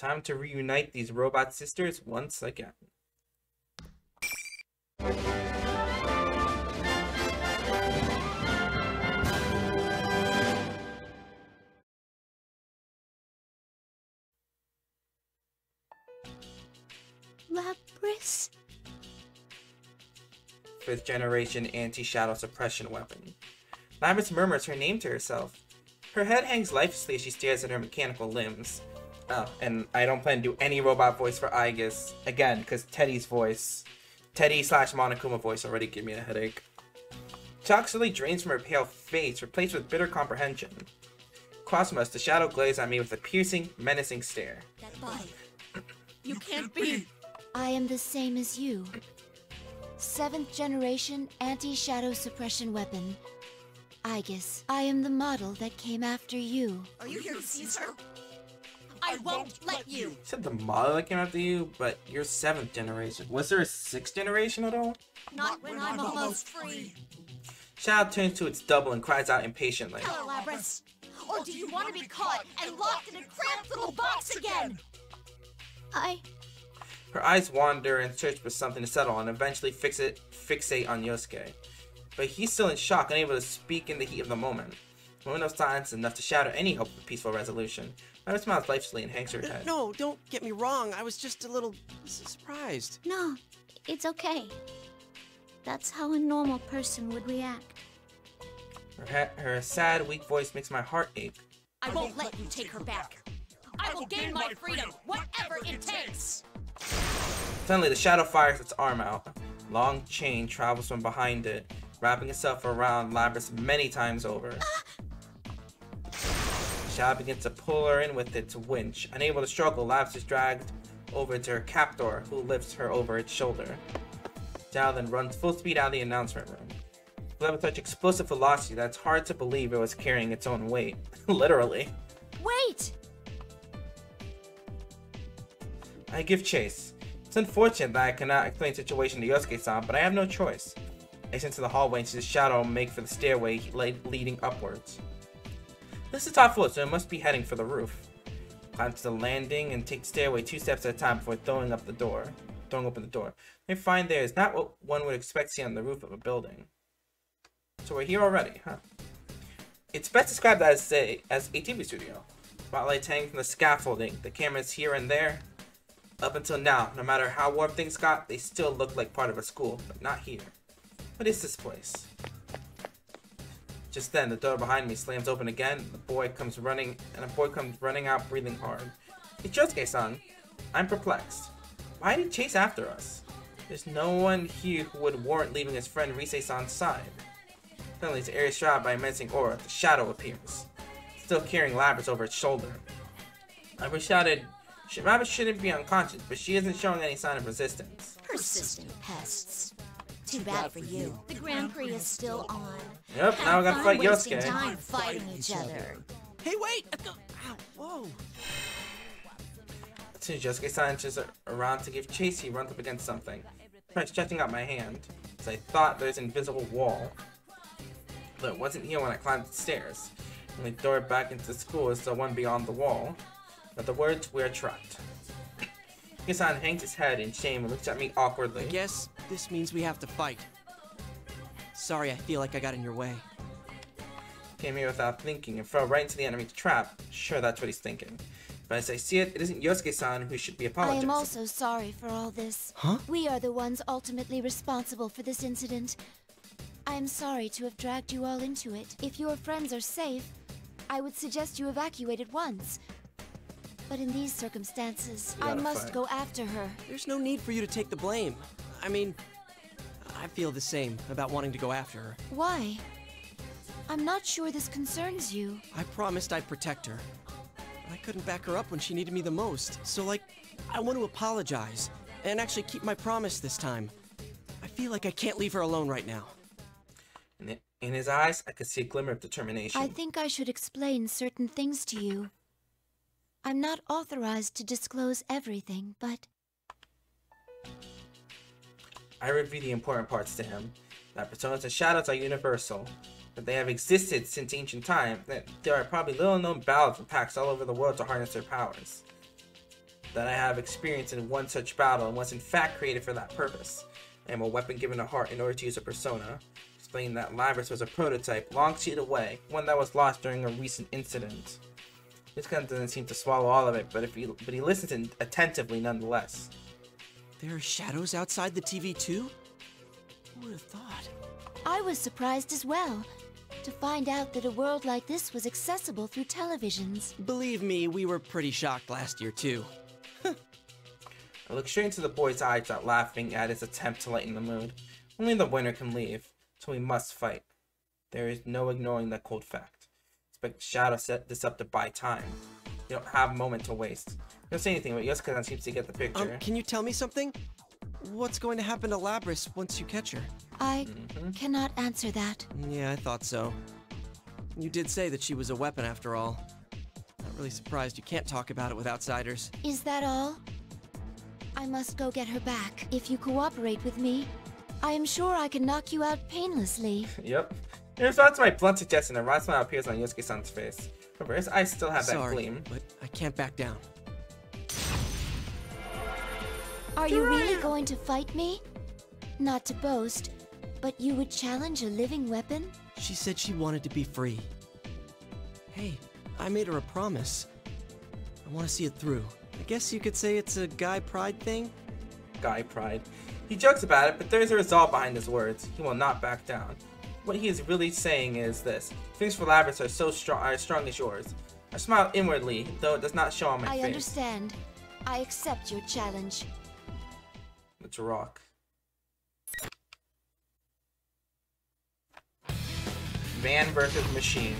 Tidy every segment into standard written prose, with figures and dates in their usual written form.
Time to reunite these robot sisters once again. Labrys? 5th generation anti-shadow suppression weapon. Labrys murmurs her name to herself. Her head hangs lifelessly as she stares at her mechanical limbs. Oh, and I don't plan to do any robot voice for Aigis again, because Teddy slash Monokuma voice already gave me a headache. Chalk slowly drains from her pale face, replaced with bitter comprehension. Cosmos, the shadow glares at me with a piercing, menacing stare. That body. You can't be. I am the same as you. 7th generation anti-shadow suppression weapon. Aigis, I am the model that came after you. Are you here to seize her? I won't let you! You said the model that came after you, but you're 7th generation. Was there a 6th generation at all? Not when I'm almost free. Shadow turns to its double and cries out impatiently. Hello, Labrys. Or do you want to be caught and locked in a cramped little box again? Her eyes wander and search for something to settle on, and eventually fixate on Yosuke. But he's still in shock, unable to speak in the heat of the moment. A moment of silence is enough to shatter any hope of a peaceful resolution. Labrys smiles lifelessly and hangs her head. No, don't get me wrong. I was just a little surprised. No, it's okay. That's how a normal person would react. Her sad, weak voice makes my heart ache. I won't let you take her back. I will gain my freedom, whatever it takes! Suddenly, the shadow fires its arm out. A long chain travels from behind it, wrapping itself around Labrys many times over. The shadow begins to pull her in with its winch. Unable to struggle, Labrys is dragged over to her captor, who lifts her over its shoulder. Shadow then runs full speed out of the announcement room. With such explosive velocity that it's hard to believe it was carrying its own weight. Literally. Wait! I give chase. It's unfortunate that I cannot explain the situation to Yosuke-san, but I have no choice. I sense into the hallway and see the shadow make for the stairway leading upwards. This is top floor, so it must be heading for the roof. Climb to the landing and take the stairway 2 steps at a time before throwing open the door. I find there is not what one would expect to see on the roof of a building. So we're here already, huh? It's best described as a TV studio. Spotlights hanging from the scaffolding, the cameras here and there. Up until now, no matter how warm things got, they still look like part of a school, but not here. What is this place? Just then, the door behind me slams open again, and a boy comes running out, breathing hard. It's Yosuke-san. I'm perplexed. Why did he chase after us? There's no one here who would warrant leaving his friend Rise-san's side. Suddenly, his area shrouded by a menacing aura, the shadow appears, still carrying Labrys over its shoulder. Labrys shouted, Labrys shouldn't be unconscious, but she isn't showing any sign of resistance. Persistent pests. Too bad for you. The Grand Prix is still on. Yep, now we gotta fight Yosuke. Time fighting each other. Hey, wait! Ow, whoa! As soon as Yosuke-san inches around to give chase, he runs up against something. I tried stretching out my hand, as I thought there's an invisible wall. But it wasn't here when I climbed the stairs. And the door back into the school is the one beyond the wall. But the words, "we are trapped." Yosuke-san hangs his head in shame and looks at me awkwardly. I guess this means we have to fight. Sorry, I feel like I got in your way. Came here without thinking and fell right into the enemy's trap. Sure, that's what he's thinking. But as I see it, it isn't Yosuke-san who should be apologizing. I am also sorry for all this. Huh? We are the ones ultimately responsible for this incident. I am sorry to have dragged you all into it. If your friends are safe, I would suggest you evacuate at once. But in these circumstances, I must go after her. There's no need for you to take the blame. I mean, I feel the same about wanting to go after her. Why? I'm not sure this concerns you. I promised I'd protect her. I couldn't back her up when she needed me the most. So, I want to apologize and actually keep my promise this time. I feel like I can't leave her alone right now. In his eyes, I could see a glimmer of determination. I think I should explain certain things to you. I'm not authorized to disclose everything, but... I review the important parts to him. That personas and shadows are universal. That they have existed since ancient time. That there are probably little known battles and pacts all over the world to harness their powers. that I have experience in one such battle and was in fact created for that purpose. I am a weapon given a heart in order to use a persona. Explaining that Labrys was a prototype, long seed away, one that was lost during a recent incident. This guy doesn't seem to swallow all of it, but he listens attentively nonetheless. There are shadows outside the TV too? Who would have thought? I was surprised as well, to find out that a world like this was accessible through televisions. Believe me, we were pretty shocked last year too. I look straight into the boy's eyes without laughing at his attempt to lighten the mood. Only the winner can leave, so we must fight. There is no ignoring that cold fact. Expect Shadow set this up to buy time. You don't have a moment to waste. Don't say anything, but Yosuke seems to get the picture. Can you tell me something? What's going to happen to Labrys once you catch her? I cannot answer that. Yeah, I thought so. You did say that she was a weapon after all. Not really surprised you can't talk about it with outsiders. Is that all? I must go get her back. If you cooperate with me, I am sure I can knock you out painlessly. Yep. In response to my blunt suggestion, a wry smile appears on Yosuke-san's face. However, his eyes still have that gleam. But I can't back down. Are you really going to fight me? Not to boast, but you would challenge a living weapon? She said she wanted to be free. Hey, I made her a promise. I want to see it through. I guess you could say it's a guy pride thing? Guy pride. He jokes about it, but there's a resolve behind his words. He will not back down. What he is really saying is this. Feelings for Labrys are as strong as yours. I smile inwardly, though it does not show on my face. I understand. I accept your challenge. Let's rock. Man versus machine.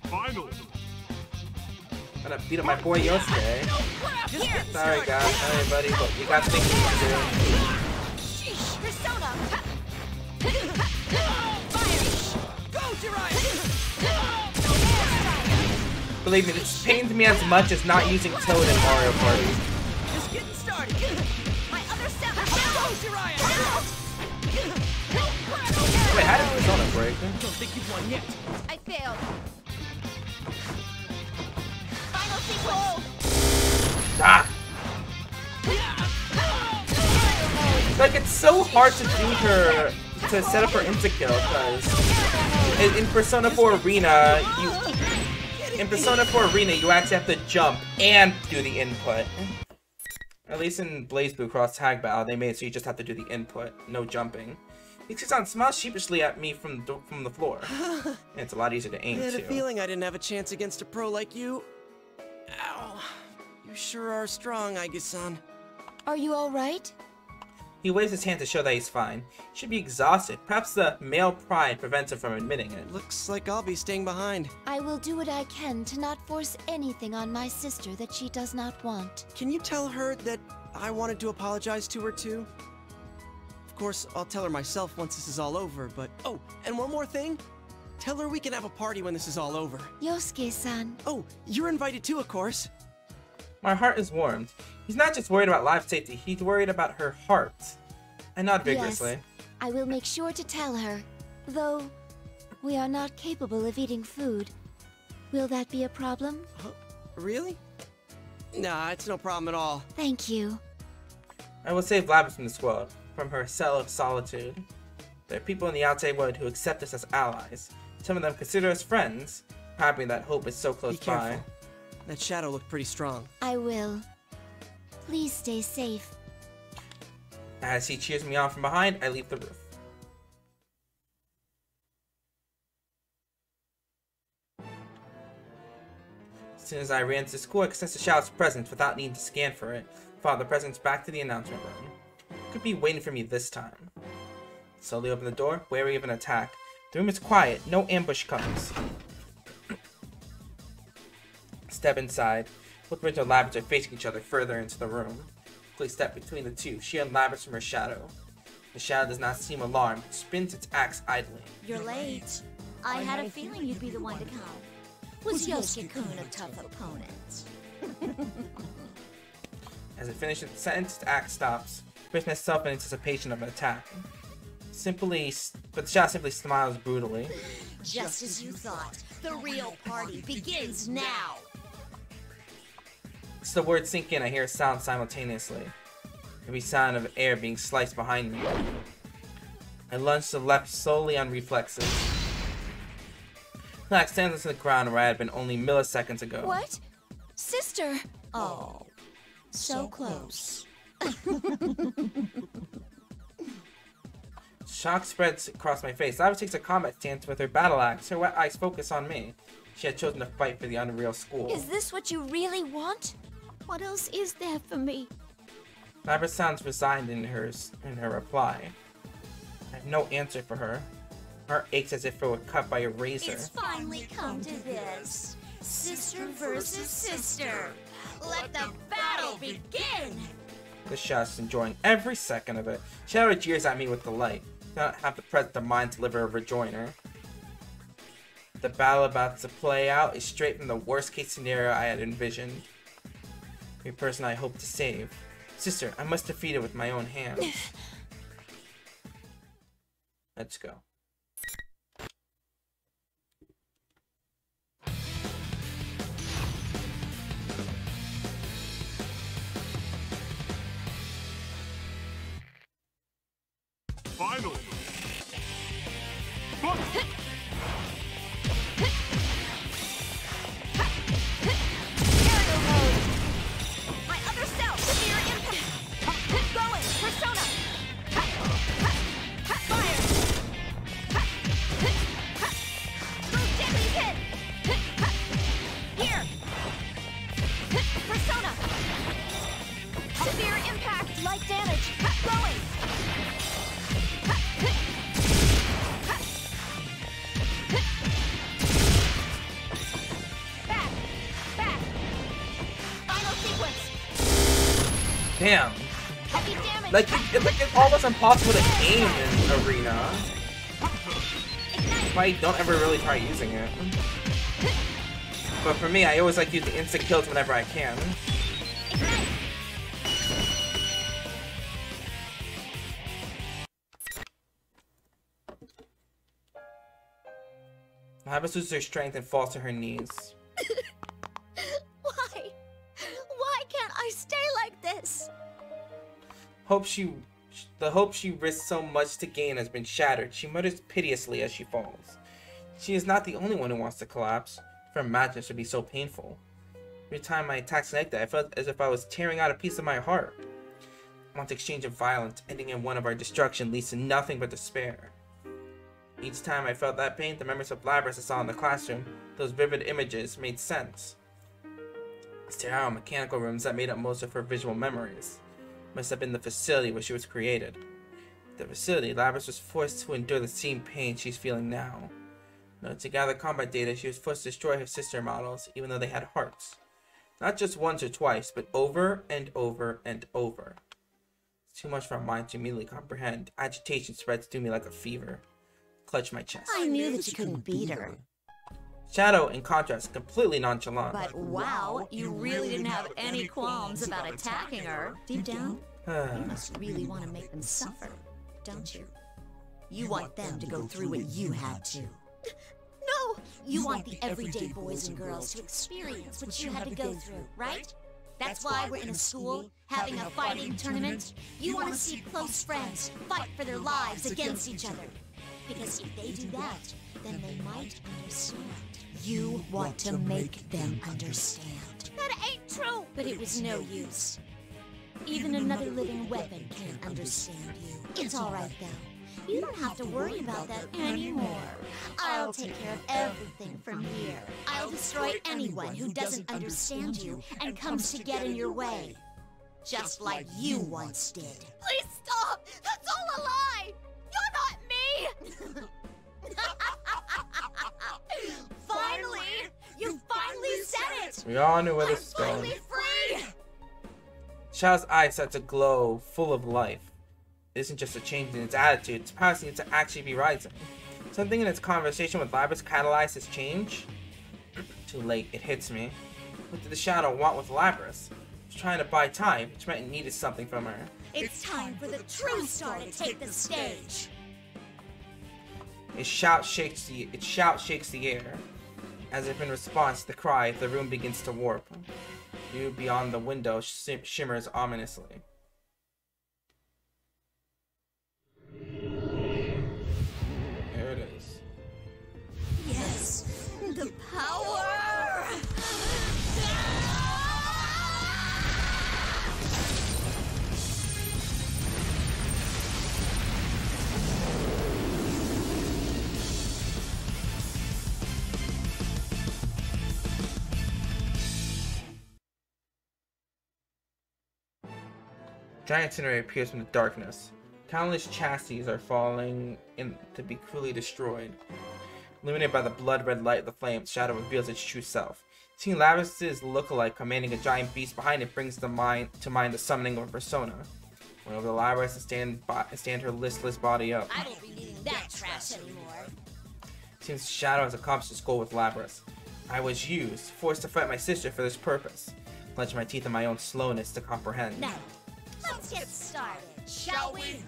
Finally. I'm gonna beat up my boy Yosuke. Sorry guys, sorry buddy, but you got things to do. Persona! Believe me, this pains me as much as not using Toad in Mario Party. Just getting started. My other step. Wait, how did Persona break? Don't think you've won yet. I failed. Final sequence. Ah! Like, it's so hard to do her, to set up her insta-kill, because in Persona 4 Arena, you actually have to jump and do the input. At least in Blaze Blue Cross Tag Battle, they made it so you just have to do the input, no jumping. Ikki-san smiles sheepishly at me from the floor. And it's a lot easier to aim, I had a too. feeling I didn't have a chance against a pro like you. Ow. You sure are strong, Aigis-san. Are you all right? He waves his hand to show that he's fine. He should be exhausted. Perhaps the male pride prevents him from admitting it. Looks like I'll be staying behind. I will do what I can to not force anything on my sister that she does not want. Can you tell her that I wanted to apologize to her too? Of course, I'll tell her myself once this is all over, but... Oh, and one more thing. Tell her we can have a party when this is all over. Yosuke-san. Oh, you're invited too, of course. My heart is warmed. He's not just worried about life safety, he's worried about her heart. I nod vigorously. Yes, I will make sure to tell her. Though, we are not capable of eating food. Will that be a problem? Really? Nah, it's no problem at all. Thank you. I will save Labrys from this world, from her cell of solitude. There are people in the outside world who accept us as allies. Some of them consider us friends. Happy that hope is so close Be careful. by. That shadow looked pretty strong. I will. Please stay safe. As he cheers me on from behind, I leave the roof. As soon as I ran to school, I could sense the shadow's presence without needing to scan for it. Followed the presence back to the announcement room. Could be waiting for me this time. Slowly open the door, wary of an attack. The room is quiet, no ambush comes. Step inside. Both Ridge and Labrys are facing each other further into the room. Quickly step between the two, she and Labrys from her shadow. The shadow does not seem alarmed, spins its axe idly. You're late. I had a feeling you'd be the one to come. Was Yosuke-kun a tough opponent? As it finishes the sentence, the axe stops. Bracing myself in anticipation of an attack. But the shadow simply smiles brutally. Just as you thought, the real party begins now! As the words sink in, I hear a sound simultaneously. Every sound of air being sliced behind me. I lunge to the left solely on reflexes. Clack stands on the ground where I had been only milliseconds ago. What? Sister! Oh, so close. Shock spreads across my face. Labrys takes a combat stance with her battle axe. Her wet eyes focus on me. She had chosen to fight for the Unreal School. Is this what you really want? What else is there for me? Labrys sounds resigned in her reply. I have no answer for her. Her heart aches as if it were cut by a razor. It's finally come to this. Sister versus sister. Let the battle begin! The Shadow's enjoying every second of it. Shadow jeers at me with delight. I don't have the presence of mind to deliver a rejoinder. The battle about to play out is straight from the worst case scenario I had envisioned. Every person I hope to save. Sister, I must defeat it with my own hands. Let's go. Final. My other self, severe impact. Going, persona. Fire. Move deadly hit. Here. Persona. Severe impact, light damage. Going. Back. Final sequence. Damn. Heavy damage. Like it's almost impossible to aim in Arena. Ignite. Why I don't ever really try using it. But for me, I always like use the instant kills whenever I can. Ignite. Labrys loses her strength and falls to her knees. Why? Why can't I stay like this? The hope she risked so much to gain has been shattered. She mutters piteously as she falls. She is not the only one who wants to collapse. For a madness would be so painful. Every time my attacks connected, I felt as if I was tearing out a piece of my heart. One exchange of violence, ending in one of our destruction, leads to nothing but despair. Each time I felt that pain, the memories of Labrys I saw in the classroom, those vivid images, made sense. Sterile mechanical rooms that made up most of her visual memories must have been the facility where she was created. At the facility, Labrys was forced to endure the same pain she's feeling now. In order to gather combat data, she was forced to destroy her sister models, even though they had hearts. Not just once or twice, but over and over and over. It's too much for my mind to immediately comprehend. Agitation spreads through me like a fever. Clutch my chest. I knew that you couldn't beat her. Shadow, in contrast, completely nonchalant. But wow, you really didn't have any qualms about attacking her. Deep down, you must really want to make them suffer, don't you? You want them to go through what you had to. No! You want the everyday boys and girls to experience what you had to go through, right? That's why we're in a school, having a fighting tournament. You want to see close friends fight for their lives against each other. Because if they do that, then they might understand. You want to make them understand. That ain't true! But it was no use. Even another living weapon can't understand you. It's alright though. You don't have to worry about that anymore. I'll take care of everything from here. I'll destroy anyone who doesn't understand you and comes to get in your way. Just like you once did. Please stop! That's all a lie! You're not me! Finally! You finally said it! We all knew where this was I'm going. finally free! Shadow's eyes start to glow, full of life. It isn't just a change in its attitude, its power seems to actually be rising. Something in its conversation with Labrys catalyzed this change? Too late, it hits me. What did the Shadow want with Labrys? She was trying to buy time, which meant it needed something from her. It's time for the true star to take the stage! Its shout shakes the air. As if in response to the cry, the room begins to warp. View beyond the window shimmers ominously. There it is. Yes, the power! Giant incinerator appears from the darkness. Countless chassis are falling in to be cruelly destroyed. Illuminated by the blood-red light of the flames, Shadow reveals its true self. Seeing Labrys' look-alike commanding a giant beast behind it brings to mind the summoning of a persona. Went over to Labrys and stand her listless body up. I won't be needing that trash anymore. Seems Shadow has accomplished its goal with Labrys. I was used, forced to fight my sister for this purpose. Clenching my teeth in my own slowness to comprehend. Now, let's get started, shall we?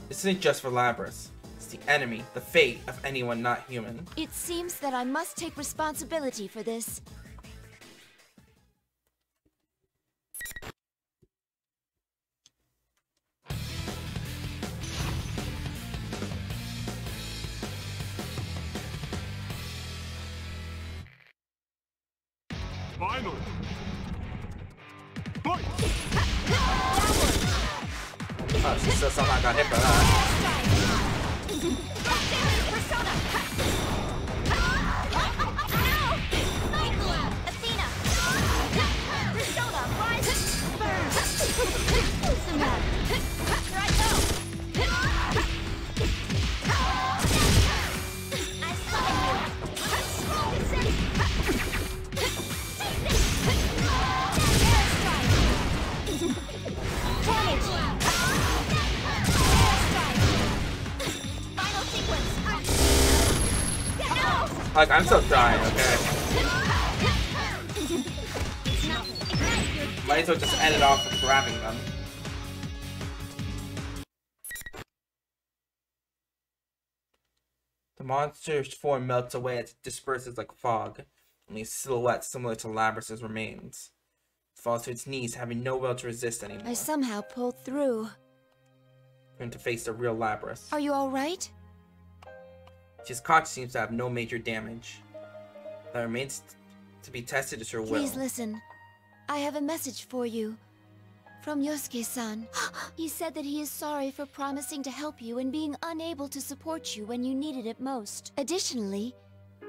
This isn't just for Labrys. It's the enemy, the fate of anyone not human. It seems that I must take responsibility for this. Final. Fight! Oh, she still somehow got hit by that. Like, I'm still trying, okay? Might as well just end it off with grabbing them. The monster's form melts away as it disperses like fog, only a silhouette similar to Labrys' remains. It falls to its knees, having no will to resist anymore. I somehow pulled through. Going to face the real Labrys. Are you alright? His conscience seems to have no major damage. That remains to be tested is her will. Please listen. I have a message for you. From Yosuke-san. He said that he is sorry for promising to help you and being unable to support you when you needed it most. Additionally,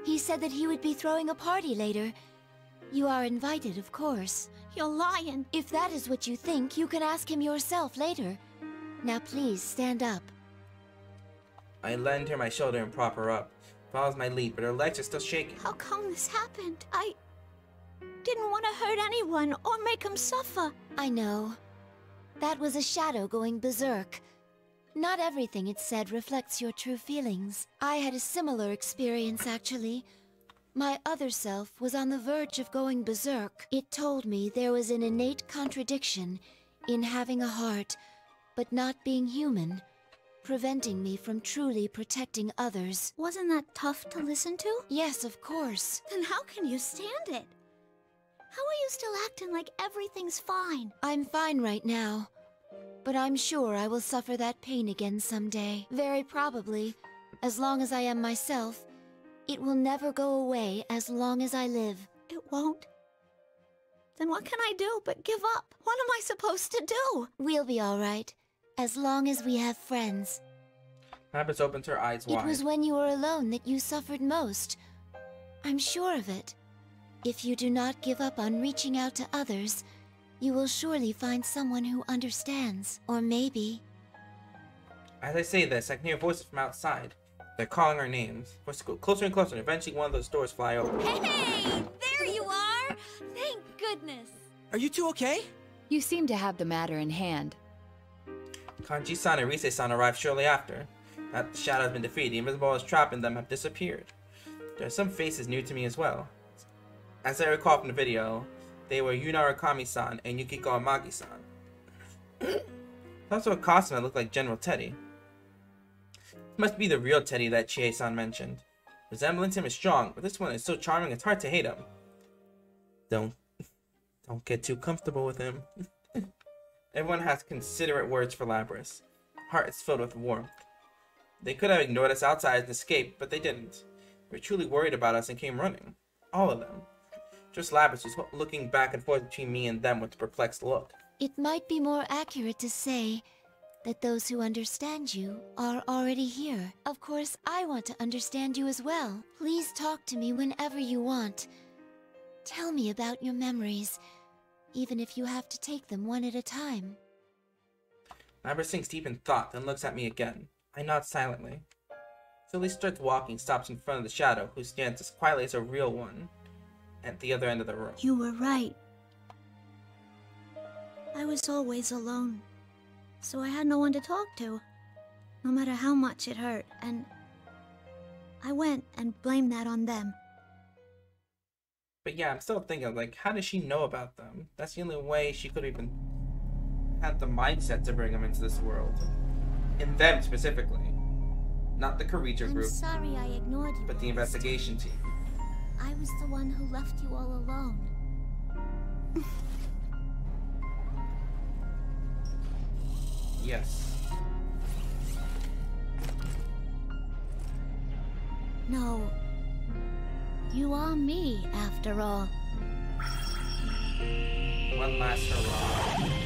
he said that he would be throwing a party later. You are invited, of course. You're lying. If that is what you think, you can ask him yourself later. Now please, stand up. I lend her my shoulder and prop her up. Follows my lead, but her legs are still shaking. How come this happened? I didn't want to hurt anyone or make them suffer. I know. That was a shadow going berserk. Not everything it said reflects your true feelings. I had a similar experience, actually. My other self was on the verge of going berserk. It told me there was an innate contradiction in having a heart, but not being human, preventing me from truly protecting others. Wasn't that tough to listen to? Yes, of course. Then how can you stand it? How are you still acting like everything's fine? I'm fine right now, but I'm sure I will suffer that pain again someday. Very probably, as long as I am myself. It will never go away as long as I live. It won't? Then what can I do but give up? What am I supposed to do? We'll be all right, as long as we have friends. Labrys opens her eyes wide. It was when you were alone that you suffered most. I'm sure of it. If you do not give up on reaching out to others, you will surely find someone who understands. Or maybe... As I say this, I can hear voices from outside. They're calling our names. Voices go closer and closer, and eventually one of those doors fly open. Hey! There you are! Thank goodness! Are you two okay? You seem to have the matter in hand. Kanji-san and Rise-san arrive shortly after. That the shadow has been defeated, the invisible walls trapped in them have disappeared. There are some faces new to me as well. As I recall from the video, they were Yuna Arakami-san and Yukiko Amagi-san. Also a costume that looked like General Teddy. Must be the real Teddy that Chie-san mentioned. Resemblance him is strong, but this one is so charming it's hard to hate him. Don't get too comfortable with him. Everyone has considerate words for Labrys. Heart is filled with warmth. They could have ignored us outside and escaped, but they didn't. They were truly worried about us and came running. All of them. Just Labrys was looking back and forth between me and them with a perplexed look. It might be more accurate to say that those who understand you are already here. Of course, I want to understand you as well. Please talk to me whenever you want. Tell me about your memories, even if you have to take them one at a time. Labrys sinks deep in thought, then looks at me again. I nod silently. Philly starts walking, stops in front of the shadow, who stands as quietly as a real one at the other end of the room. You were right. I was always alone, so I had no one to talk to, no matter how much it hurt, and I went and blamed that on them. But yeah, I'm still thinking, like, how does she know about them? That's the only way she could even have the mindset to bring them into this world. And them specifically. Not the Karija group, I'm sorry I ignored you. but the investigation team. I was the one who left you all alone. Yes. No. You are me, after all. One last hurrah.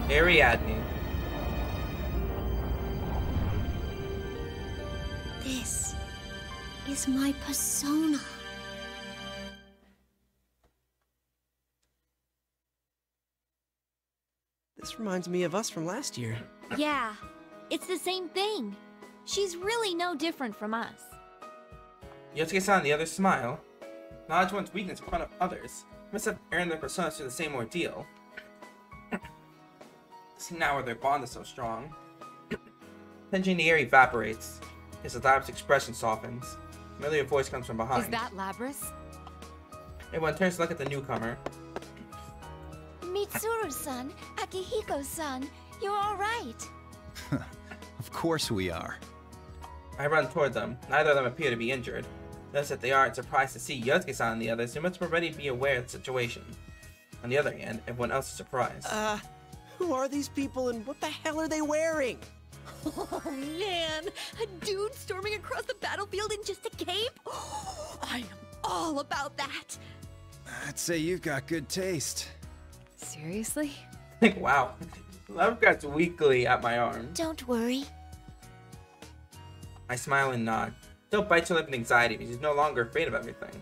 Ariadne. This is my persona. This reminds me of us from last year. Yeah, it's the same thing. She's really no different from us. Yosuke-san and the others smile. Knowledge one's weakness in front of others. Must have earned their personas through the same ordeal. See now where their bond is so strong. Tension in the air evaporates. As the Labrys' expression softens. A familiar voice comes from behind. Is that Labrys? Everyone turns to look at the newcomer. Mitsuru-san, Akihiko-san, you're all right. Of course we are. I run toward them. Neither of them appear to be injured. Notice that they aren't surprised to see Yosuke-san and the others, who must already be aware of the situation. On the other hand, everyone else is surprised. Who are these people and what the hell are they wearing? Oh man, a dude storming across the battlefield in just a cape? I am all about that. I'd say you've got good taste. Seriously? Wow. Love gets weakly at my arm. Don't worry. I smile and nod. Still bites her lip in anxiety because he's no longer afraid of everything.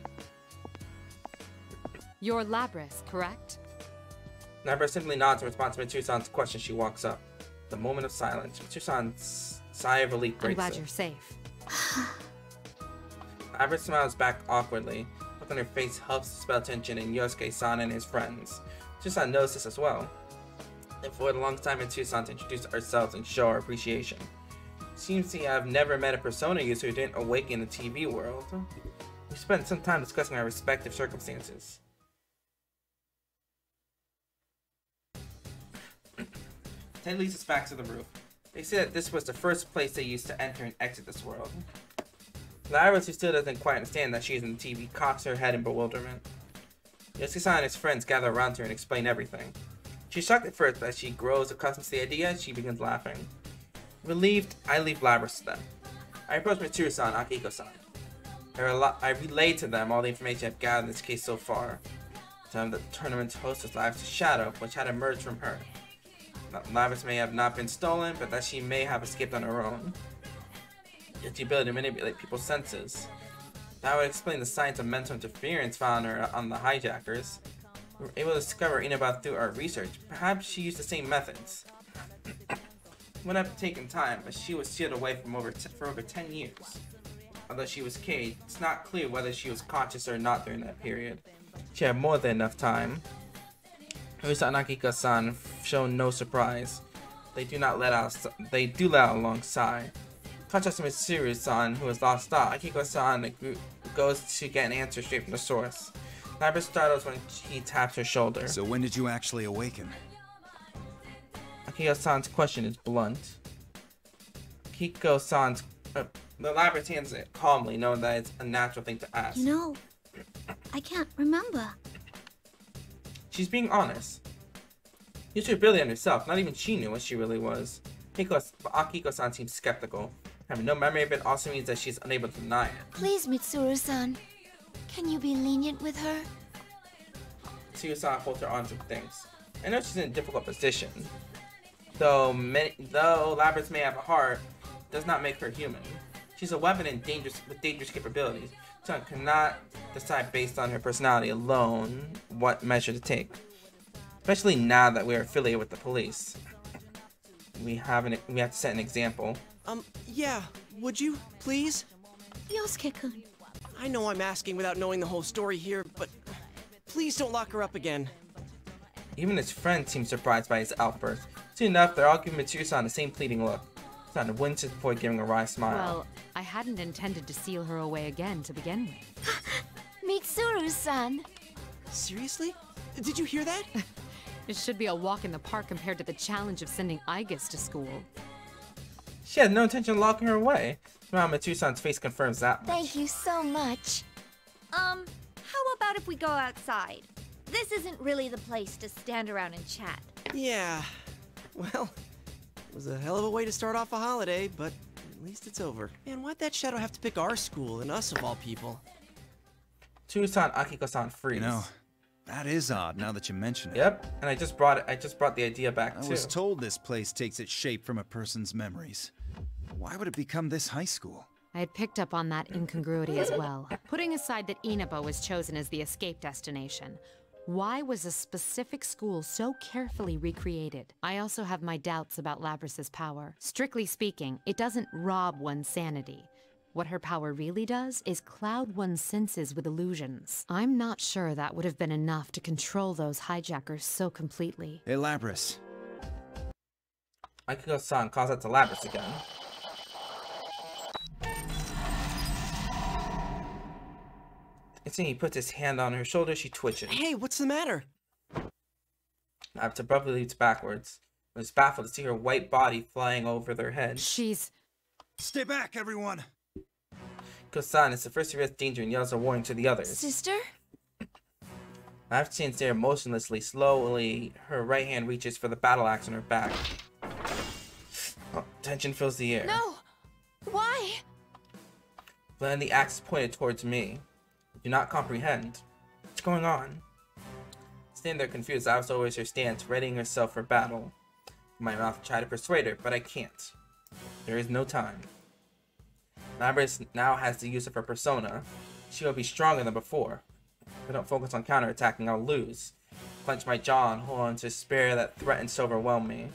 You're Labrys, correct? Labrys simply nods in response to Mitsusan's question. She walks up. The moment of silence. Mitsusan's sigh of relief I'm breaks glad it. you're safe. Labrys smiles back awkwardly. Look on her face helps dispel tension in Yosuke-san and his friends. Mitsusan knows this as well. And for a long time, Mitsusan to introduce ourselves and show our appreciation. Seems to have never met a persona user who didn't awaken the TV world. We spent some time discussing our respective circumstances. Ted leads us back to the roof. They say that this was the first place they used to enter and exit this world. Labrys, who still doesn't quite understand that she's in the TV, cocks her head in bewilderment. Yosuke-san and his friends gather around her and explain everything. She's shocked at first, but as she grows accustomed to the idea, she begins laughing. Relieved, I leave Labrys to them. I approach Mitsuru-san and Akihiko-san. I relay to them all the information I've gathered in this case so far. Tell them that the tournament's host was Aigis The Shadow, which had emerged from her. That Labrys may have not been stolen, but that she may have escaped on her own. Yet the ability to manipulate people's senses. That would explain the signs of mental interference found on the hijackers. We were able to discover Inaba through our research. Perhaps she used the same methods. Would have taken time, but she was sealed away for over 10 years. Although she was caged, it's not clear whether she was conscious or not during that period. She had more than enough time. Urisa and Akiko-san show no surprise. They do let out a long sigh. Contrast to Mitsuru-san, who has lost thought, Akiko-san goes to get an answer straight from the source. Labrys startles when he taps her shoulder. So when did you actually awaken? Akiko-san's question is blunt. Akiko-san's... Labrys answers it calmly, knowing that it's a natural thing to ask. You know, I can't remember. She's being honest. You should really on herself. Not even she knew what she really was. Akiko-san seems skeptical. Having no memory of it also means that she's unable to deny it. Please, Mitsuru-san. Can you be lenient with her? Mitsuru-san holds her on to things. I know she's in a difficult position. Though Labrys may have a heart, does not make her human. She's a weapon with dangerous capabilities. So cannot decide based on her personality alone what measure to take. Especially now that we are affiliated with the police. We have to set an example. Yeah, would you, please? Yosuke-kun. I know I'm asking without knowing the whole story here, but please don't lock her up again. Even his friends seem surprised by his outburst. Soon enough, they're all giving Mitsuru-san the same pleading look. San winces before giving a wry smile. Well, I hadn't intended to seal her away again to begin with. Mitsuru-san. Seriously? Did you hear that? It should be a walk in the park compared to the challenge of sending Aigis to school. She had no intention of locking her away. Well, Mitsuru-san's face confirms that much. Thank you so much. How about if we go outside? This isn't really the place to stand around and chat. Yeah. Well, it was a hell of a way to start off a holiday, but at least it's over. Man, why'd that shadow have to pick our school and us of all people? Mitsuru-san, Akiko-san freeze. You know, that is odd now that you mention it. Yep, and I just brought the idea back too. I was told this place takes its shape from a person's memories. Why would it become this high school? I had picked up on that incongruity as well. Putting aside that Inaba was chosen as the escape destination, why was a specific school so carefully recreated? I also have my doubts about Labrys' power. Strictly speaking, it doesn't rob one's sanity. What her power really does is cloud one's senses with illusions. I'm not sure that would have been enough to control those hijackers so completely. Hey, Labrys. Akiko-san calls out to Labrys again. He puts his hand on her shoulder, she twitches. Hey, what's the matter? Labrys abruptly leaps backwards. I was baffled to see her white body flying over their head. She's... Stay back, everyone! Akiko-san is the first serious danger and yells a warning to the others. Sister? Labrys stands there motionlessly. Slowly, her right hand reaches for the battle axe on her back. Oh, tension fills the air. No! Why? But then the axe is pointed towards me. Do not comprehend. What's going on? Standing there confused, I was always her stance, readying herself for battle. My mouth tried to persuade her, but I can't. There is no time. Labrys now has the use of her persona. She will be stronger than before. If I don't focus on counterattacking, I'll lose. Clench my jaw and hold on to despair that threatens to overwhelm me.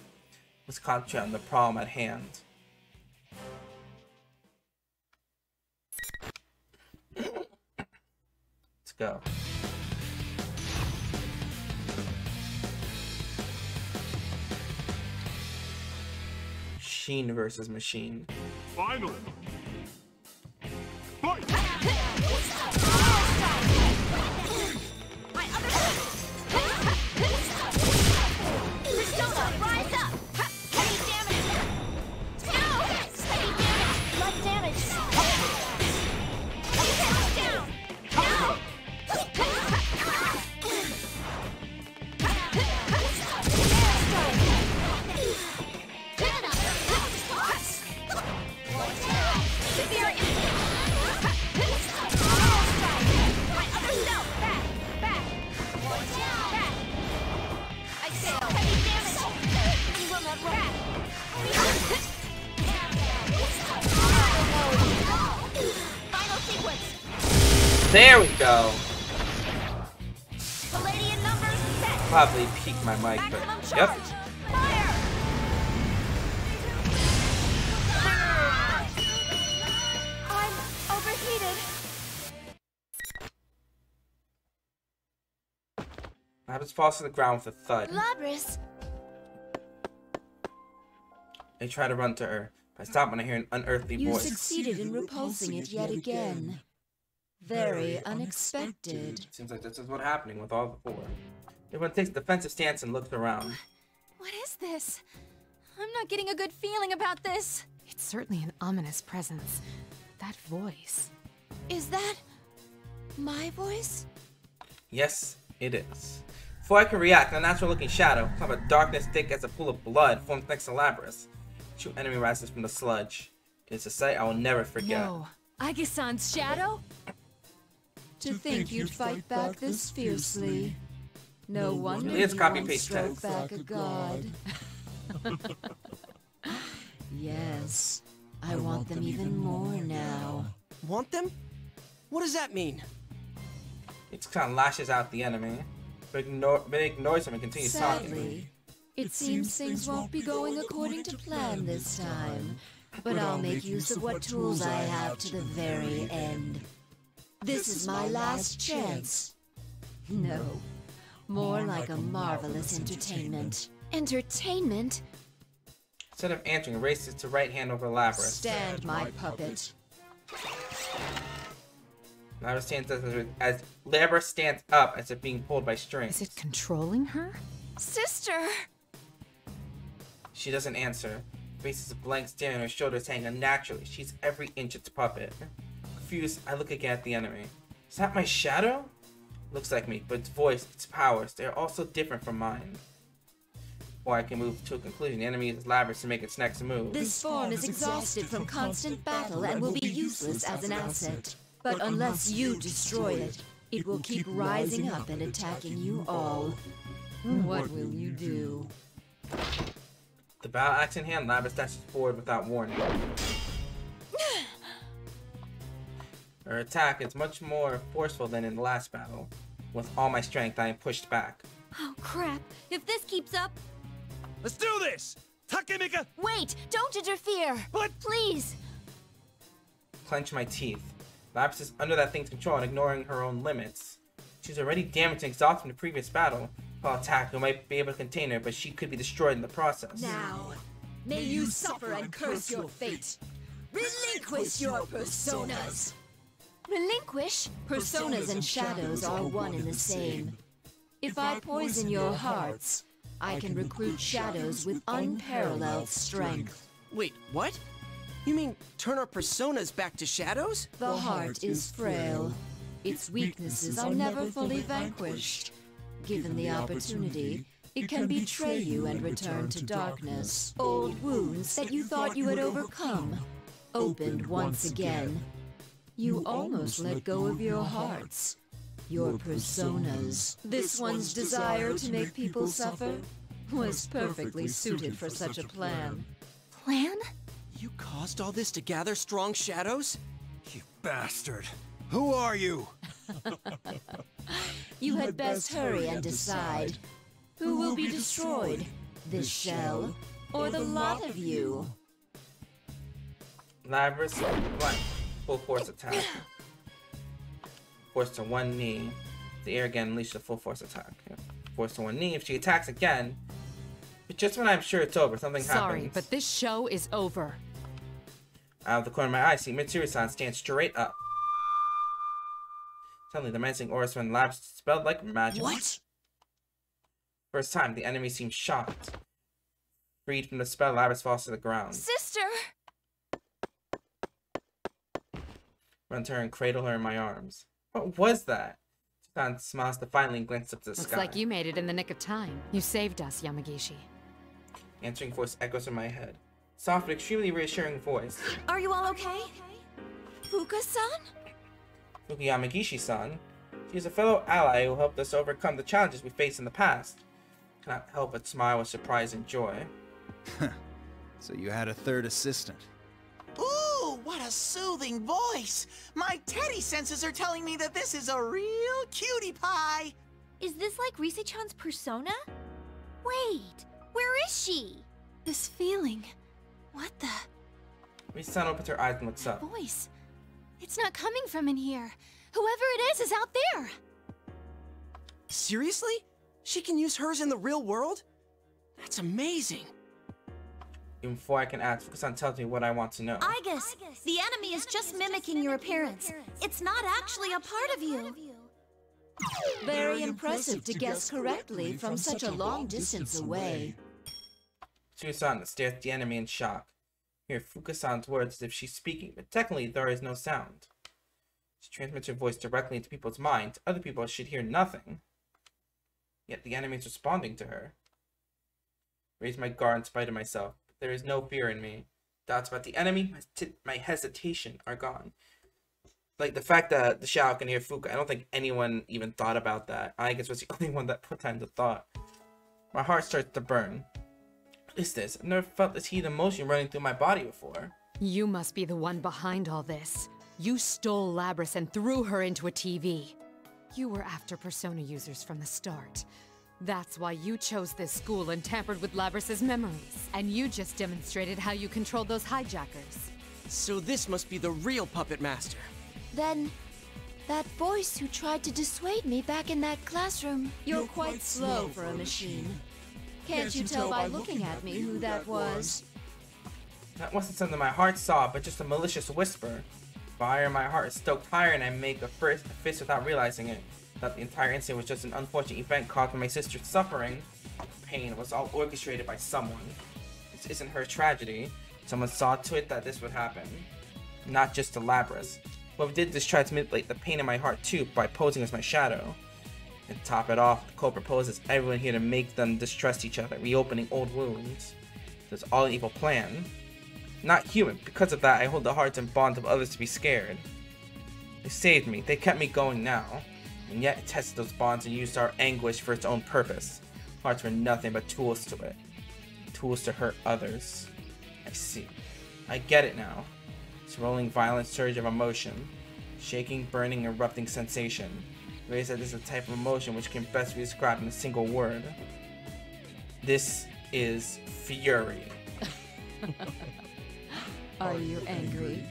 Let's concentrate on the problem at hand. Let's go. Machine versus machine. Final. Fight! Persona, rise up! Heavy damage! No! Heavy damage! Blood damage! Down! No! Severe my other self! Back! I say heavy damage! You will not run! Final sequence! There we go. Palladian numbers set! Probably peaked my mic, but Maximum yep. charge! Fire! I'm overheated. Labrys falls to the ground with a thud. Labrys! I try to run to her, but I stop when I hear an unearthly You voice. succeeded in repulsing it yet again. Very unexpected. Seems like this is what's happening with all the four. Everyone takes a defensive stance and looks around. What is this? I'm not getting a good feeling about this. It's certainly an ominous presence. That voice. Is that my voice? Yes, it is. Before I can react, a natural-looking shadow, kind of a darkness thick as a pool of blood, forms next to Labrys. True enemy rises from the sludge. It's a sight I will never forget. No. Aigis-san's shadow? To think you'd fight back this fiercely. No wonder It's you copy won't paste stroke text. back a god. Yes, I want them even more now. Want them? What does that mean? It just kind of lashes out the enemy, but ignores him and continues talking. Sadly, it seems things won't be going according to plan this time. But I'll make use of what tools I have to the very end. This is my last chance. No, more like a marvelous entertainment. Entertainment? Instead of answering, races to right hand over Labrys. Stand, my puppet. Labrys stands as Labrys stands up as if being pulled by strings. Is it controlling her? Sister! She doesn't answer. Her face is a blank stare and her shoulders hang unnaturally. She's every inch its puppet. Confused, I look again at the enemy. Is that my shadow? Looks like me, but its voice, its powers, they are also different from mine. Before I can move to a conclusion, the enemy uses Labrys to make its next move. This form is exhausted from constant battle and will be useless as an asset. But unless you destroy it, it will keep rising up and attacking you all. What will you do? The battle axe in hand, Labrys dashes forward without warning. Her attack is much more forceful than in the last battle. With all my strength, I am pushed back. Oh, crap. If this keeps up... Let's do this! Takemika! Wait! Don't interfere! What? Please! Clench my teeth. Labrys is under that thing's control and ignoring her own limits. She's already damaged and exhausted from the previous battle. If I'll attack, we might be able to contain her, but she could be destroyed in the process. Now, may you suffer and curse your fate. Relinquish your personas. Relinquish? Personas and shadows are one and the same. If I poison your hearts, I can recruit shadows with unparalleled strength. Wait, what? You mean turn our personas back to shadows? The heart is frail. Its weaknesses are never fully vanquished. Given the opportunity, it can betray you and return to darkness. Old wounds that you thought you had overcome, opened once again. You almost let go of your hearts, your personas. This one's desire to make people suffer was perfectly suited for such a plan. Plan? You caused all this to gather strong shadows? You bastard. Who are you? You had best hurry and decide. Who will be destroyed? This shell, or the lot of you? Labrys, what? Full force attack. Force to one knee. The air again unleashed a full force attack. Force to one knee. If she attacks again, but just when I'm sure it's over, something happens. Sorry, but this show is over. Out of the corner of my eye, I see Mitsuru-san stand straight up. Suddenly, the menacing aura surrounding Labrys dispelled like magic. What? First time, the enemy seems shocked. Freed from the spell, Labrys falls to the ground. Sister! Run to her and cradle her in my arms. What was that? San smiles defiantly and glances up to the Looks sky. like you made it in the nick of time. You saved us, Yamagishi. Answering voice echoes in my head. Soft but extremely reassuring voice. Are you all okay? Fuka-san? Fuku Yamagishi-san. She is a fellow ally who helped us overcome the challenges we faced in the past. Cannot help but smile with surprise and joy. So you had a third assistant. Ooh, what a soothing voice! My teddy senses are telling me that this is a real cutie pie! Is this like Rise-chan's persona? Wait, where is she? This feeling. What the? Rise-san opens her eyes and looks up. Voice. It's not coming from in here. Whoever it is out there. Seriously? She can use hers in the real world? That's amazing. Even before I can ask, Fukusan tells me what I want to know. Aigis, the enemy is just mimicking your appearance. It's not actually a part of you. Very impressive to guess correctly from such a long distance away. Tsuyu-san stares at the enemy in shock. Hear Fukusan's words as if she's speaking, but technically there is no sound. She transmits her voice directly into people's minds. Other people should hear nothing. Yet the enemy is responding to her. Raise my guard in spite of myself. There is no fear in me. Doubts about the enemy, my hesitation are gone. Like, the fact that the Shadow can hear Fuka, I don't think anyone even thought about that. I guess was the only one that put that into thought. My heart starts to burn. What is this? I've never felt this heat of emotion running through my body before. You must be the one behind all this. You stole Labrys and threw her into a TV. You were after Persona users from the start. That's why you chose this school and tampered with Labrys' memories. And you just demonstrated how you controlled those hijackers. So this must be the real Puppet Master. Then, that voice who tried to dissuade me back in that classroom. You're quite slow for a machine. Can't you tell by looking at me who that was? That wasn't something my heart saw, but just a malicious whisper. Fire in my heart is stoked higher and I make a fist without realizing it. That the entire incident was just an unfortunate event caused by my sister's suffering. Pain was all orchestrated by someone. This isn't her tragedy. Someone saw to it that this would happen. Not just to Labrys. Whoever did this tried to manipulate the pain in my heart too by posing as my shadow. And top it off, the culprit poses everyone here to make them distrust each other, reopening old wounds. It's all an evil plan. Not human. Because of that, I hold the hearts and bonds of others to be scared. They saved me. They kept me going now. And yet it tested those bonds and used our anguish for its own purpose. Hearts were nothing but tools to it. Tools to hurt others. I see. I get it now. This rolling violent surge of emotion. Shaking, burning, erupting sensation. Realize that this is a type of emotion which can best be described in a single word. This is fury. Are you angry?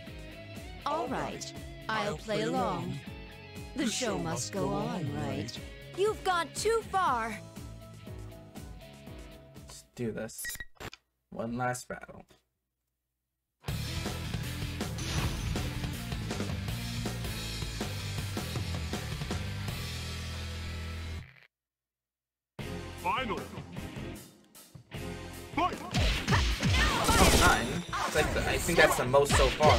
All right, I'll play along. The show must go on, right? You've gone too far. Let's do this. One last battle. Final. Fight. Oh, 9. It's like I think that's the most so far.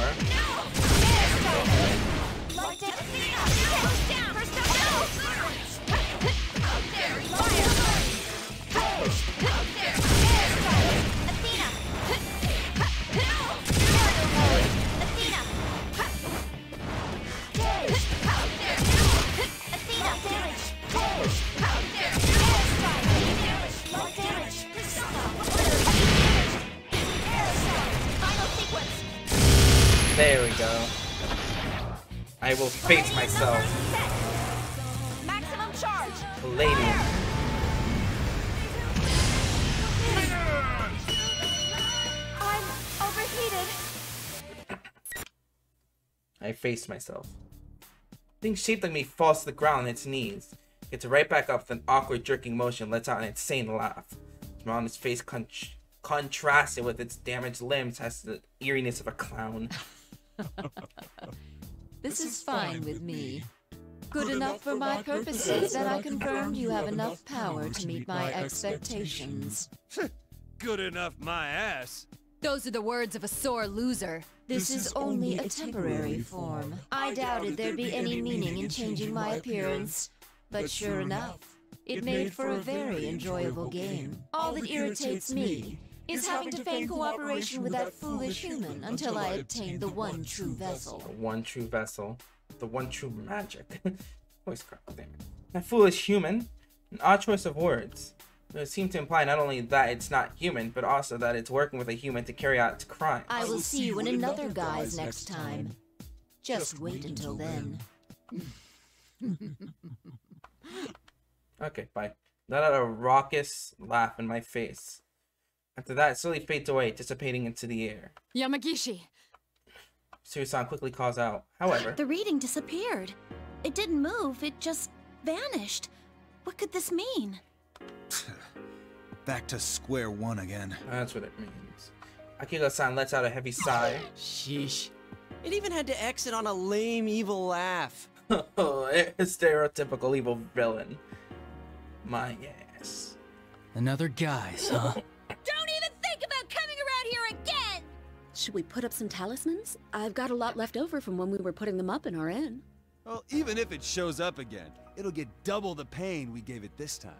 There we go. I will face myself. Maximum charge. Palladium. I'm overheated. I face myself. Thing shaped like me falls to the ground on its knees. Gets right back up with an awkward jerking motion, lets out an insane laugh. The smile on his face contrasted with its damaged limbs has the eeriness of a clown. This is fine with me. Good enough for my purposes that I confirmed you have enough power to meet my expectations. Good enough, my ass. Those are the words of a sore loser. This is only a temporary form. I doubted there'd be any meaning in changing my appearance. But sure enough, it made for a very enjoyable game. All that irritates me is having to feign cooperation with that foolish human until I obtain the one true vessel. The one true vessel. The one true magic. Voice crack, damn it. That foolish human. An odd choice of words. It seems to imply not only that it's not human, but also that it's working with a human to carry out its crime. I will see you in another guise next time. Just wait until then. Okay, bye. Let out a raucous laugh in my face. After that, it slowly fades away, dissipating into the air. Yamagishi! Tsuyu-san quickly calls out. However, The reading disappeared. It didn't move, it just vanished. What could this mean? Back to square one again. That's what it means. Akiko-san lets out a heavy sigh. Sheesh. It even had to exit on a lame, evil laugh. A stereotypical evil villain. My ass. Another guys, huh? Don't even think about coming around here again! Should we put up some talismans? I've got a lot left over from when we were putting them up in our inn. Well, even if it shows up again, it'll get double the pain we gave it this time.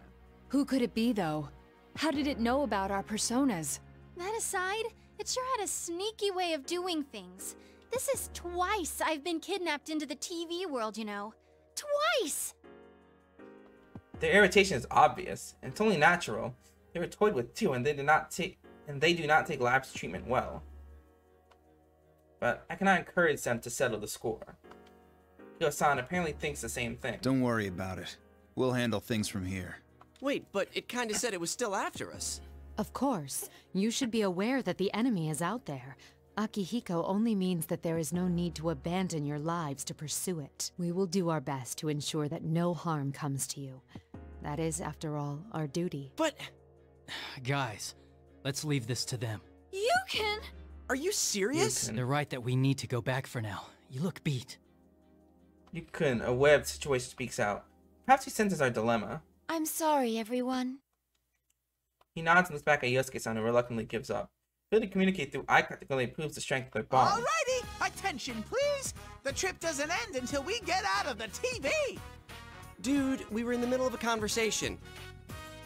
Who could it be, though? How did it know about our personas? That aside, it sure had a sneaky way of doing things. This is twice I've been kidnapped into the TV world, you know. Twice! Their irritation is obvious, and it's only natural. They were toyed with too, and they do not take Lab's treatment well. But I cannot encourage them to settle the score. Akiko-san apparently thinks the same thing. Don't worry about it. We'll handle things from here. Wait, but it kinda said it was still after us. Of course. You should be aware that the enemy is out there. Akihiko only means that there is no need to abandon your lives to pursue it. We will do our best to ensure that no harm comes to you. That is, after all, our duty. But... Guys, let's leave this to them. You can... Are you serious? They're right that we need to go back for now. You look beat. Yukun, aware of the situation, speaks out. Perhaps he senses our dilemma. I'm sorry, everyone. He nods and looks back at Yosuke-san and reluctantly gives up. Ability to communicate through eye contact only improves the strength of their bond. Alrighty, attention please! The trip doesn't end until we get out of the TV! Dude, we were in the middle of a conversation.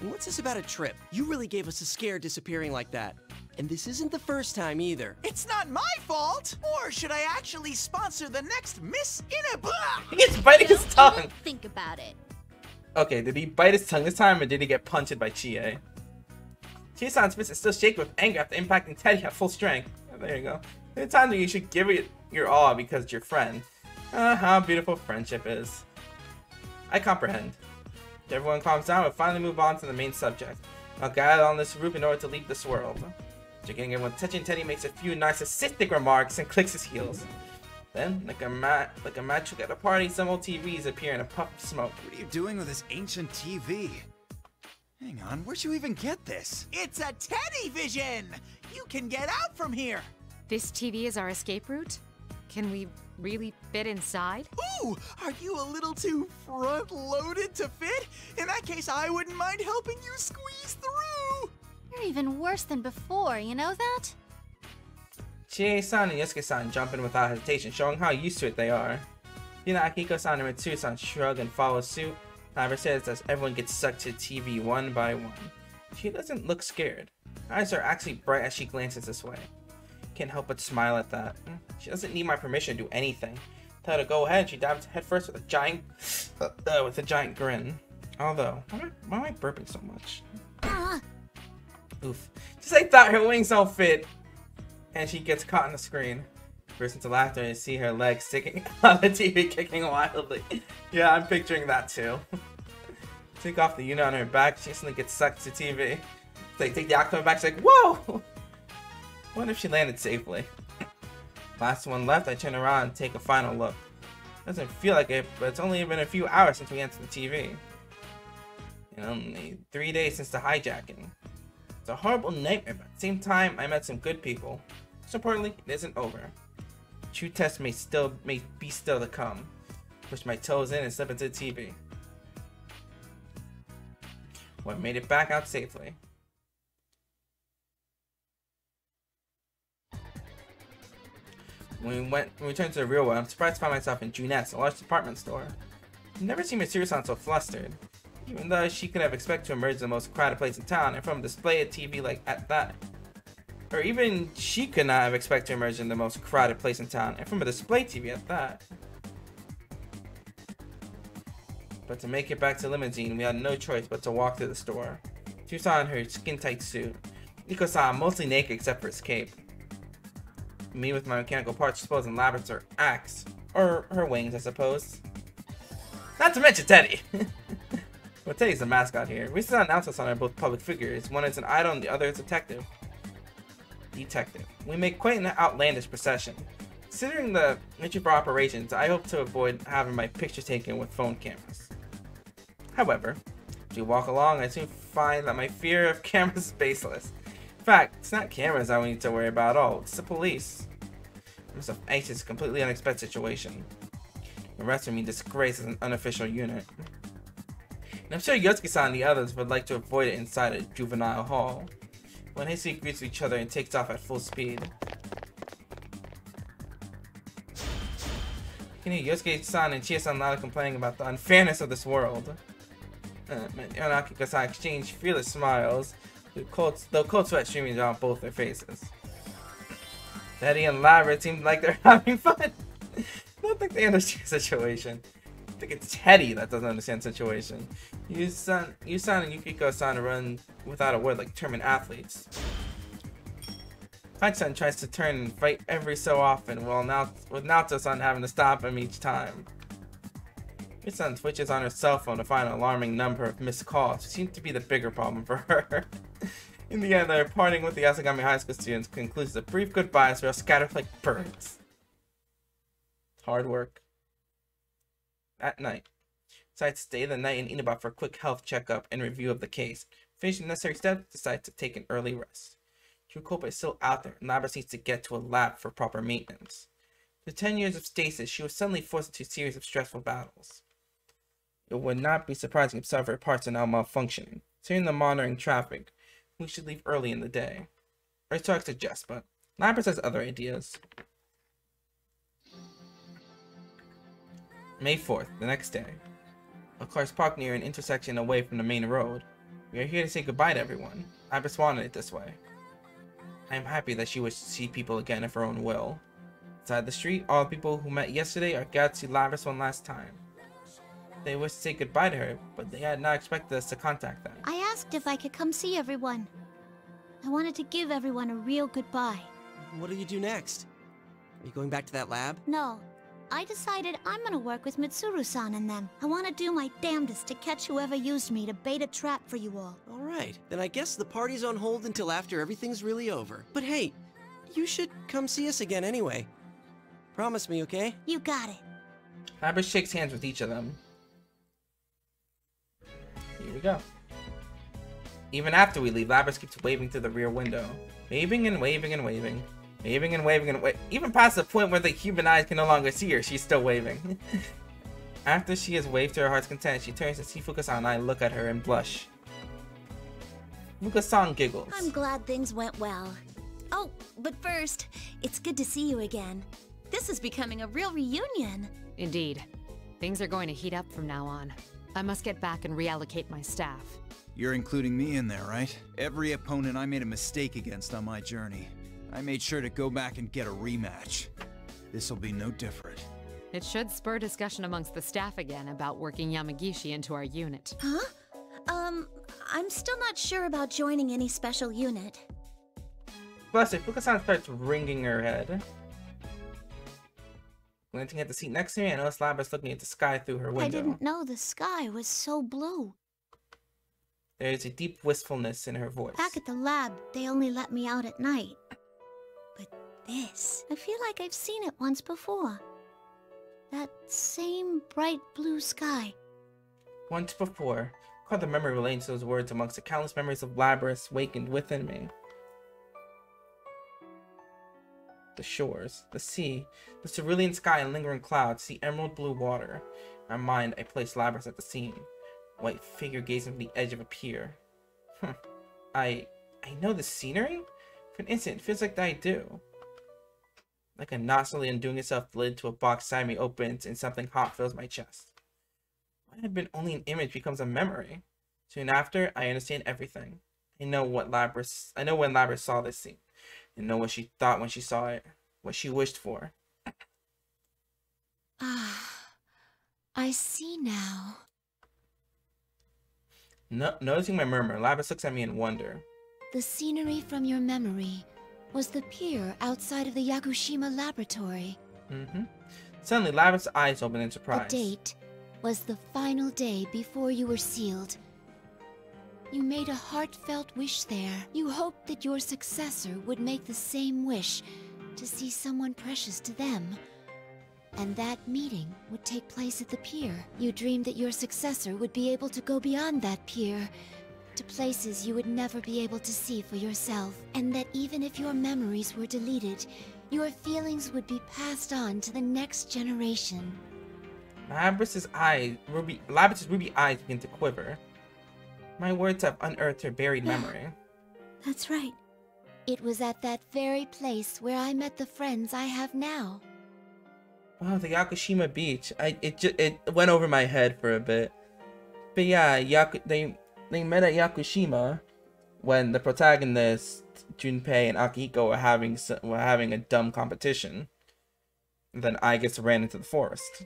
And what's this about a trip? You really gave us a scare disappearing like that. And this isn't the first time either. It's not my fault! Or should I actually sponsor the next Miss Inaba? He's biting his tongue! Think about it. Okay, did he bite his tongue this time or did he get punched by Chie? Chie-san's fist is still shaking with anger after impacting Teddy at full strength. Oh, there you go. There are times when you should give it your all because it's your friend. How beautiful friendship is. I comprehend. If everyone calms down, we'll finally move on to the main subject. I'll guide on this route in order to leave this world. After getting everyone touching, Teddy makes a few narcissistic remarks and clicks his heels. Then, like a match at a party, some old TVs appear in a puff of smoke. What are you doing with this ancient TV? Hang on, where'd you even get this? It's a Teddy Vision! You can get out from here! This TV is our escape route? Can we really fit inside? Ooh, are you a little too front-loaded to fit? In that case, I wouldn't mind helping you squeeze through! You're even worse than before, you know that? Chie-san and Yosuke-san jump in without hesitation, showing how used to it they are. Hina, Akiko-san, and Mitsuru-san shrug and follow suit. However, says as everyone gets sucked to TV one by one. She doesn't look scared. Her eyes are actually bright as she glances this way. Can't help but smile at that. She doesn't need my permission to do anything. Tell her to go ahead, she dives headfirst with a giant grin. Although, why am I burping so much? Oof. Just like that, her wings don't fit. And she gets caught on the screen. Bursts into laughter and you see her legs sticking on the TV, kicking wildly. Yeah, I'm picturing that too. Take off the unit on her back, she instantly gets sucked to TV. Like, take the octopus back, she's like, whoa! What if she landed safely? Last one left, I turn around and take a final look. Doesn't feel like it, but it's only been a few hours since we entered the TV. And only 3 days since the hijacking. It's a horrible nightmare, but at the same time, I met some good people. Most importantly, it isn't over. True test may be still to come. Push my toes in and slip into the TV. Well, I made it back out safely. When we returned to the real world, I'm surprised to find myself in Junette's, a large department store. I've never seen Mitsuru-san so flustered. Even though she could have expected to emerge in the most crowded place in town, and from a display of TV like at that. Or even she could not have expected to emerge in the most crowded place in town, and from a display TV at that. But to make it back to the limousine, we had no choice but to walk through the store. She saw in her skin-tight suit. Nico-san mostly naked except for his cape. Me with my mechanical parts disposed in Labrys or axe. Or her wings, I suppose. Not to mention Teddy! Well, Teddy's the mascot here. We still announce us on our both public figures. One is an idol and the other is a detective. We make quite an outlandish procession. Considering the nature of our operations, I hope to avoid having my picture taken with phone cameras. However, as we walk along, I soon find that my fear of cameras is baseless. In fact, it's not cameras I need to worry about at all. It's the police. I'm so anxious. It's a completely unexpected situation. Arresting me disgrace as an unofficial unit. And I'm sure Yosuke-san and the others would like to avoid it inside a juvenile hall. When Heisui greets each other and takes off at full speed. You know, Yosuke-san and Chie-san loudly complaining about the unfairness of this world. Yonaki-san exchange fearless smiles, though cold sweat streaming down both their faces. Teddy and Labrys seem like they're having fun. I don't think they understand the situation. I think it's Teddy that doesn't understand the situation. Yu-san and Yukiko-san run without a word like determined athletes. Hachi-san tries to turn and fight every so often, with Naoto-san having to stop him each time. Yu-san switches on her cell phone to find an alarming number of missed calls, which seems to be the bigger problem for her. In the end, they're parting with the Asagami High School students, concludes a brief goodbye as they're all scattered like birds. Hard work. At night, decides to stay the night in Inaba for a quick health checkup and review of the case. Finishing the necessary steps, decides to take an early rest. True culprit is still out there, and Labrys needs to get to a lab for proper maintenance. After 10 years of stasis, she was suddenly forced into a series of stressful battles. It would not be surprising if some of her parts are now malfunctioning. Considering the monitoring traffic, we should leave early in the day. Or so I suggest, but Labrys has other ideas. May 4th, the next day. Our cars parked near an intersection away from the main road. We are here to say goodbye to everyone. Labrys wanted it this way. I am happy that she wished to see people again of her own will. Inside the street, all the people who met yesterday are gathered to see Labrys one last time. They wished to say goodbye to her, but they had not expected us to contact them. I asked if I could come see everyone. I wanted to give everyone a real goodbye. What do you do next? Are you going back to that lab? No. I decided I'm gonna work with Mitsuru-san and them. I want to do my damnedest to catch whoever used me to bait a trap for you all. Alright, then I guess the party's on hold until after everything's really over. But hey, you should come see us again anyway. Promise me, okay? You got it. Labrys shakes hands with each of them. Here we go. Even after we leave, Labrys keeps waving through the rear window. Waving and waving and waving. Waving and waving and waving. Even past the point where the human eyes can no longer see her, she's still waving. After she has waved to her heart's content, she turns to see Fuka-san and I look at her and blush. Fuka-san giggles. I'm glad things went well. Oh, but first, it's good to see you again. This is becoming a real reunion. Indeed. Things are going to heat up from now on. I must get back and reallocate my staff. You're including me in there, right? Every opponent I made a mistake against on my journey, I made sure to go back and get a rematch. This'll be no different. It should spur discussion amongst the staff again about working Yamagishi into our unit. Huh? I'm still not sure about joining any special unit. Plus, if Fuka-san starts wringing her head. Glancing at the seat next to me, I noticed Labrys looking at the sky through her window. I didn't know the sky was so blue. There is a deep wistfulness in her voice. Back at the lab, they only let me out at night. But this, I feel like I've seen it once before. That same bright blue sky. Once before, I caught the memory relating to those words amongst the countless memories of Labrys wakened within me. The shores, the sea, the cerulean sky and lingering clouds, the emerald blue water. In my mind, I placed Labrys at the scene. White figure gazing from the edge of a pier. I know the scenery? For an instant, it feels like that I do. Like a knot slowly undoing itself, the lid to a box beside me opens and something hot fills my chest. What had been only an image becomes a memory. Soon after, I understand everything. I know when Labrys saw this scene. I know what she thought when she saw it. What she wished for. I see now. Noticing my murmur, Labrys looks at me in wonder. The scenery from your memory was the pier outside of the Yakushima laboratory. Suddenly, Labrys' eyes open in surprise. The date was the final day before you were sealed. You made a heartfelt wish there. You hoped that your successor would make the same wish to see someone precious to them. And that meeting would take place at the pier. You dreamed that your successor would be able to go beyond that pier to places you would never be able to see for yourself, and that even if your memories were deleted, your feelings would be passed on to the next generation. Labrys' ruby eyes begin to quiver. My words have unearthed her buried memory. That's right. It was at that very place where I met the friends I have now. Oh, the Yakushima beach. It went over my head for a bit. But yeah, they met at Yakushima when the protagonists Junpei and Akihiko were having a dumb competition. And then Aigis ran into the forest.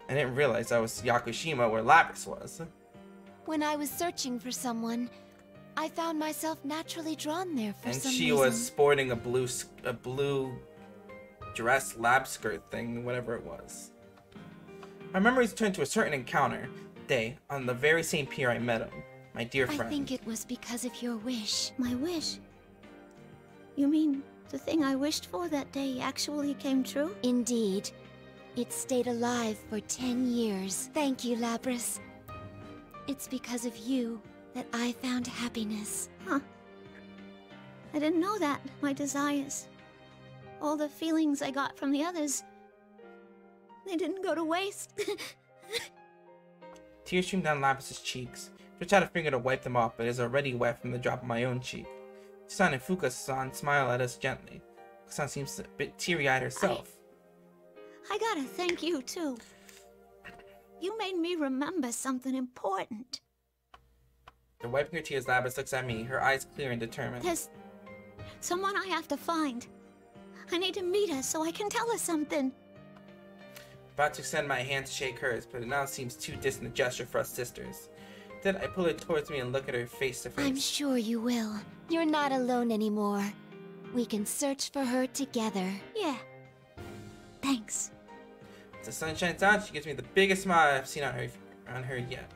I didn't realize that was Yakushima where Labrys was. When I was searching for someone, I found myself naturally drawn there for some reason. And she was sporting a blue dress lab skirt thing, whatever it was. My memories turned to a certain encounter day on the very same pier I met him, my dear friend. I think it was because of your wish. My wish? You mean the thing I wished for that day actually came true? Indeed. It stayed alive for 10 years. Thank you, Labrys. It's because of you that I found happiness. Huh. I didn't know that. My desires, all the feelings I got from the others, they didn't go to waste. Tears streamed down Labrys' cheeks. She tried a finger to wipe them off, but it is already wet from the drop of my own cheek. Kusan and Fuka-san smile at us gently. Kusan seems a bit teary-eyed herself. I gotta thank you, too. You made me remember something important. After wiping her tears, Labrys looks at me, her eyes clear and determined. There's someone I have to find. I need to meet her so I can tell her something. About to extend my hand to shake hers, but it now seems too distant a gesture for us sisters. Then I pull her towards me and look at her face to face. I'm sure you will. You're not alone anymore. We can search for her together. Yeah. Thanks. As the sun shines out, she gives me the biggest smile I've seen on her yet.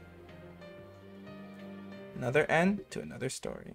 Another end to another story.